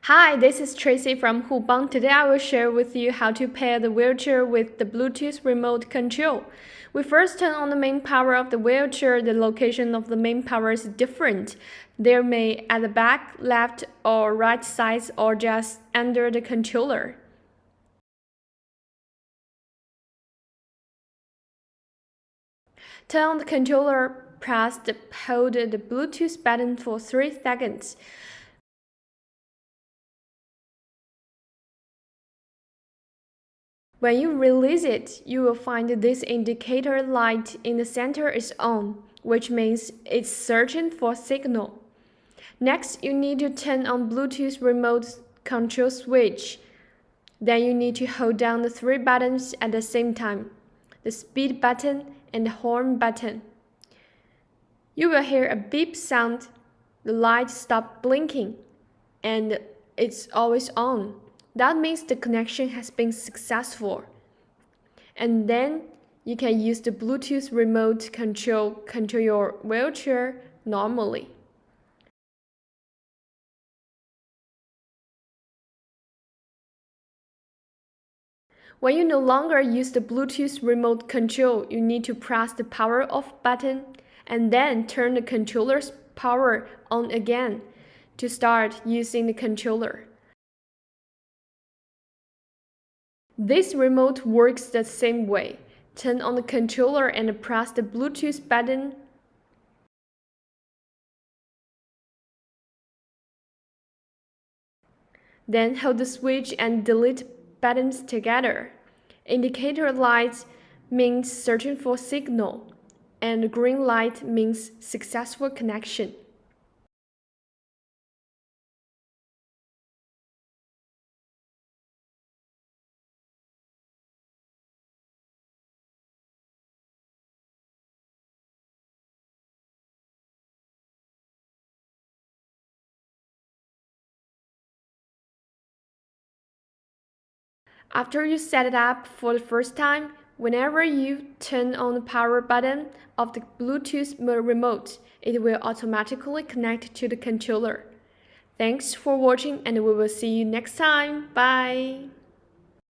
Hi, this is Tracy from Hubang. Today I will share with you how to pair the wheelchair with the Bluetooth remote control. We first turn on the main power of the wheelchair. The location of the main power is different. They may at the back, left, or right sides, or just under the controller. Turn on the controller, hold the Bluetooth button for 3 seconds. When you release it, you will find this indicator light in the center is on, which means it's searching for signal. Next, you need to turn on Bluetooth remote control switch. Then you need to hold down the 3 buttons at the same time, the speed button and the horn button. You will hear a beep sound, the light stops blinking, and it's always on. That means the connection has been successful. And then you can use the Bluetooth remote control your wheelchair normally. When you no longer use the Bluetooth remote control, you need to press the power off button and then turn the controller's power on again to start using the controller. This remote works the same way. Turn on the controller and press the Bluetooth button. Then hold the switch and delete buttons together. Indicator light means searching for signal, and green light means successful connection. After you set it up for the first time, whenever you turn on the power button of the Bluetooth remote, it will automatically connect to the controller. Thanks for watching, and we will see you next time. Bye!